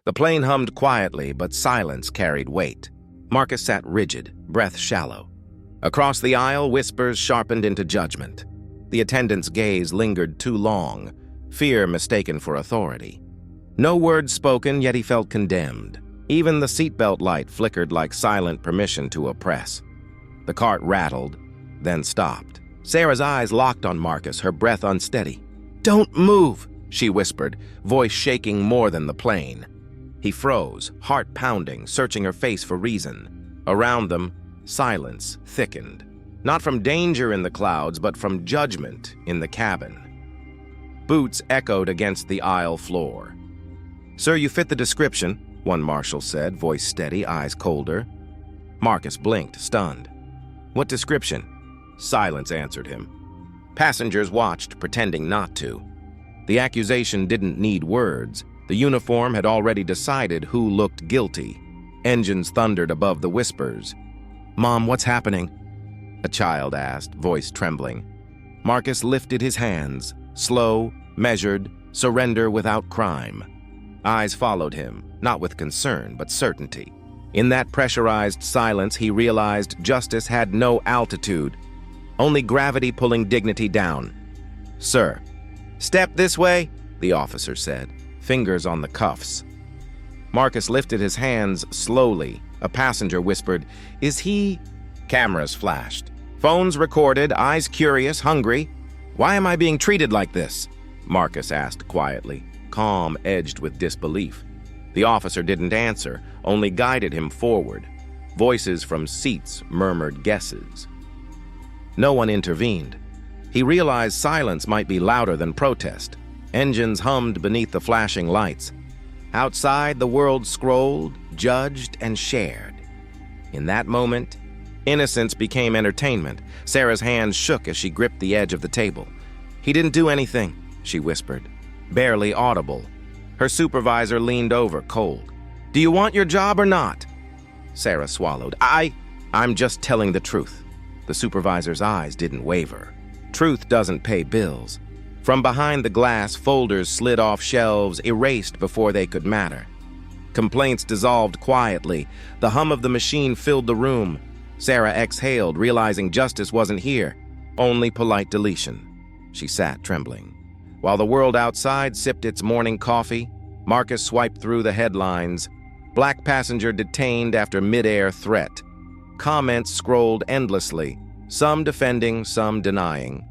The plane hummed quietly, but silence carried weight. Marcus sat rigid, breath shallow. Across the aisle, whispers sharpened into judgment. The attendant's gaze lingered too long, fear mistaken for authority. No words spoken, yet he felt condemned. Even the seatbelt light flickered like silent permission to oppress. The cart rattled, then stopped. Sarah's eyes locked on Marcus, her breath unsteady. "Don't move," she whispered, voice shaking more than the plane. He froze, heart pounding, searching her face for reason. Around them, silence thickened. Not from danger in the clouds, but from judgment in the cabin. Boots echoed against the aisle floor. "Sir, you fit the description," one marshal said, voice steady, eyes colder. Marcus blinked, stunned. "What description?" Silence answered him. Passengers watched, pretending not to. The accusation didn't need words. The uniform had already decided who looked guilty. Engines thundered above the whispers. "Mom, what's happening?" a child asked, voice trembling. Marcus lifted his hands, slow, measured, surrender without crime. Eyes followed him, not with concern, but certainty. In that pressurized silence, he realized justice had no altitude, only gravity pulling dignity down. "Sir." "Step this way," the officer said, fingers on the cuffs. Marcus lifted his hands slowly. A passenger whispered, "Is he—" Cameras flashed. Phones recorded, eyes curious, hungry. "Why am I being treated like this?" Marcus asked quietly, calm edged with disbelief. The officer didn't answer, only guided him forward. Voices from seats murmured guesses. No one intervened. He realized silence might be louder than protest. Engines hummed beneath the flashing lights. Outside, the world scrolled, judged, and shared. In that moment, innocence became entertainment. Sarah's hands shook as she gripped the edge of the table. "He didn't do anything," she whispered, barely audible. Her supervisor leaned over, cold. "Do you want your job or not?" Sarah swallowed. I'm just telling the truth." The supervisor's eyes didn't waver. Truth doesn't pay bills. From behind the glass, folders slid off shelves, erased before they could matter. Complaints dissolved quietly. The hum of the machine filled the room. Sarah exhaled, realizing justice wasn't here, only polite deletion. She sat, trembling. While the world outside sipped its morning coffee, Marcus swiped through the headlines. Black passenger detained after mid-air threat. Comments scrolled endlessly, some defending, some denying.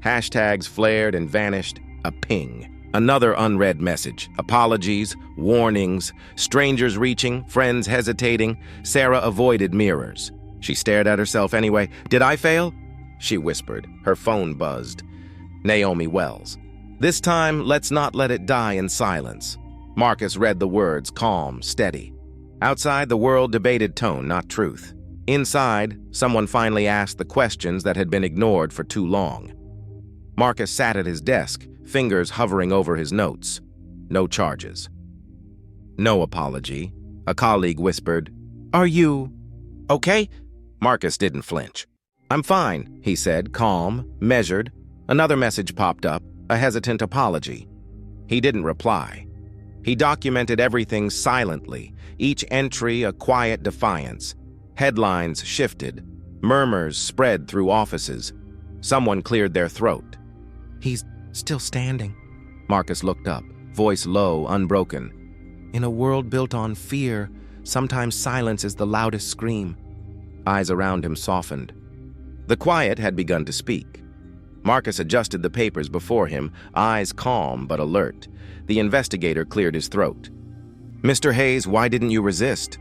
Hashtags flared and vanished. A ping. Another unread message. Apologies, warnings, strangers reaching, friends hesitating. Sarah avoided mirrors. She stared at herself anyway. "Did I fail?" she whispered. Her phone buzzed. Naomi Wells. "This time, let's not let it die in silence." Marcus read the words, calm, steady. Outside, the world debated tone, not truth. Inside, someone finally asked the questions that had been ignored for too long. Marcus sat at his desk, fingers hovering over his notes. No charges. No apology. A colleague whispered, "Are you okay?" Marcus didn't flinch. "I'm fine," he said, calm, measured. Another message popped up, a hesitant apology. He didn't reply. He documented everything silently, each entry a quiet defiance. Headlines shifted. Murmurs spread through offices. Someone cleared their throat. "He's still standing." Marcus looked up, voice low, unbroken. "In a world built on fear, sometimes silence is the loudest scream." Eyes around him softened. The quiet had begun to speak. Marcus adjusted the papers before him, eyes calm but alert. The investigator cleared his throat. "Mr. Hayes, why didn't you resist?"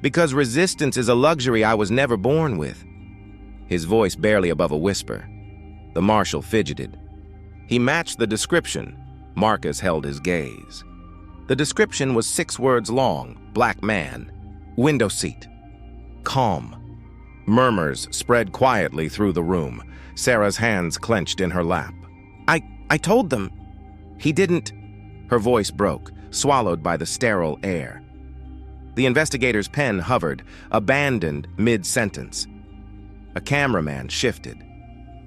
"Because resistance is a luxury I was never born with." His voice barely above a whisper. The marshal fidgeted. He matched the description. Marcus held his gaze. The description was 6 words long. Black man. Window seat. Calm. Murmurs spread quietly through the room. Sarah's hands clenched in her lap. I told them." "He didn't." Her voice broke, swallowed by the sterile air. The investigator's pen hovered, abandoned mid-sentence. A cameraman shifted.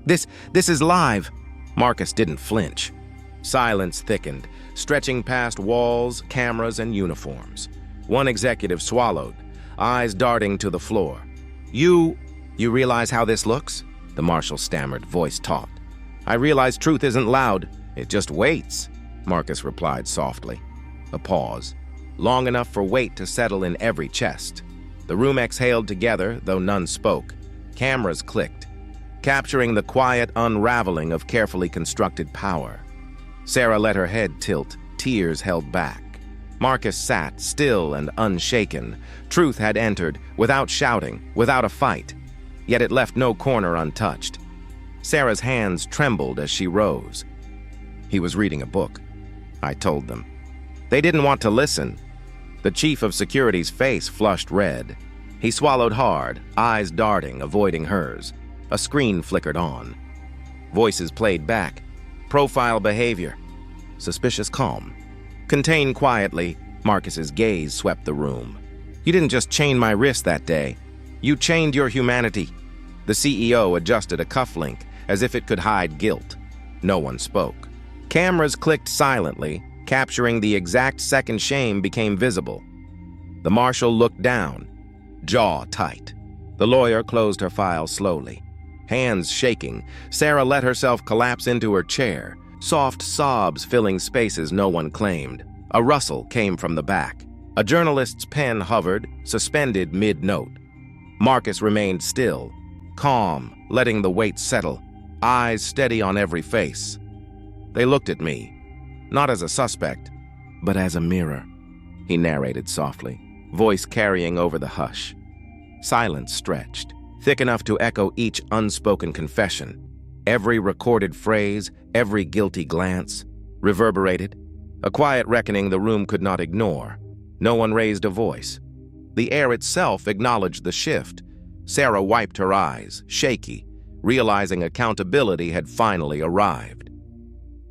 This is live." Marcus didn't flinch. Silence thickened. stretching past walls, cameras, and uniforms. One executive swallowed, eyes darting to the floor. You realize how this looks?" the marshal stammered, voice taut. "I realize truth isn't loud, it just waits," Marcus replied softly. A pause, long enough for weight to settle in every chest. The room exhaled together, though none spoke. Cameras clicked, capturing the quiet unraveling of carefully constructed power. Sarah let her head tilt, tears held back. Marcus sat, still and unshaken. Truth had entered, without shouting, without a fight. Yet it left no corner untouched. Sarah's hands trembled as she rose. "He was reading a book," I told them. They didn't want to listen. The chief of security's face flushed red. He swallowed hard, eyes darting, avoiding hers. A screen flickered on. Voices played back. Profile behavior. Suspicious calm. Contained quietly, Marcus's gaze swept the room. "You didn't just chain my wrist that day. You chained your humanity." The CEO adjusted a cufflink as if it could hide guilt. No one spoke. Cameras clicked silently, capturing the exact second shame became visible. The marshal looked down, jaw tight. The lawyer closed her file slowly. Hands shaking, Sarah let herself collapse into her chair, soft sobs filling spaces no one claimed. A rustle came from the back. A journalist's pen hovered, suspended mid-note. Marcus remained still, calm, letting the weight settle, eyes steady on every face. They looked at me, not as a suspect, but as a mirror, he narrated softly, voice carrying over the hush. Silence stretched, thick enough to echo each unspoken confession. Every recorded phrase, every guilty glance, reverberated. A quiet reckoning the room could not ignore. No one raised a voice. The air itself acknowledged the shift. Sarah wiped her eyes, shaky, realizing accountability had finally arrived.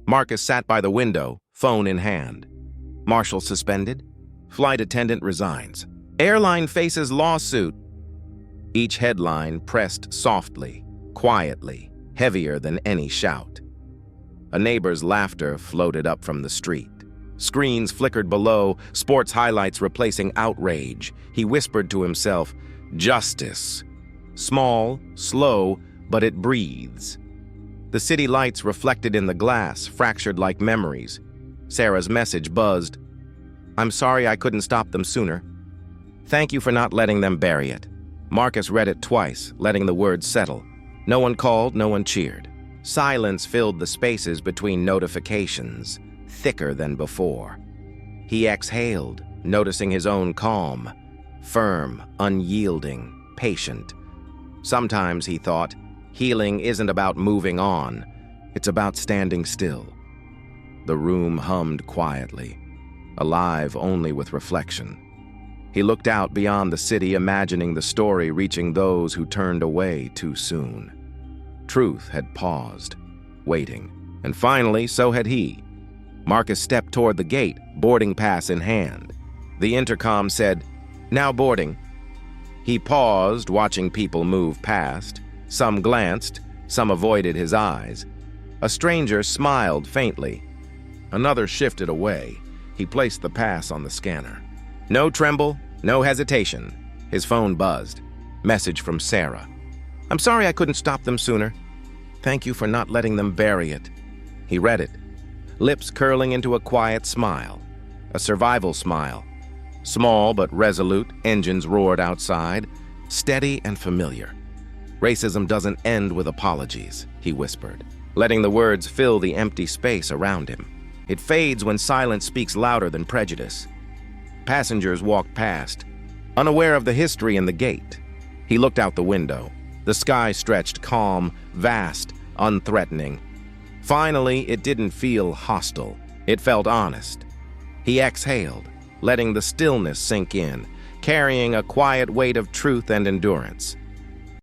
Marcus sat by the window, phone in hand. Marshal suspended. Flight attendant resigns. Airline faces lawsuit. Each headline pressed softly, quietly, heavier than any shout. A neighbor's laughter floated up from the street. Screens flickered below, sports highlights replacing outrage. He whispered to himself, "Justice. Small, slow, but it breathes." The city lights reflected in the glass, fractured like memories. Sarah's message buzzed. "I'm sorry I couldn't stop them sooner. Thank you for not letting them bury it." Marcus read it twice, letting the words settle. No one called, no one cheered. Silence filled the spaces between notifications, thicker than before. He exhaled, noticing his own calm, firm, unyielding, patient. Sometimes, he thought, healing isn't about moving on, it's about standing still. The room hummed quietly, alive only with reflection. He looked out beyond the city, imagining the story reaching those who turned away too soon. Truth had paused, waiting, and finally, so had he. Marcus stepped toward the gate, boarding pass in hand. The intercom said, "Now boarding." He paused, watching people move past. Some glanced, some avoided his eyes. A stranger smiled faintly. Another shifted away. He placed the pass on the scanner. No tremble, no hesitation. His phone buzzed. Message from Sarah. "I'm sorry I couldn't stop them sooner. Thank you for not letting them bury it." He read it, lips curling into a quiet smile. A survival smile. Small but resolute, engines roared outside, steady and familiar. "Racism doesn't end with apologies," he whispered, letting the words fill the empty space around him. "It fades when silence speaks louder than prejudice." Passengers walked past, unaware of the history in the gate. He looked out the window. The sky stretched calm, vast, unthreatening. Finally, it didn't feel hostile. It felt honest. He exhaled, letting the stillness sink in, carrying a quiet weight of truth and endurance.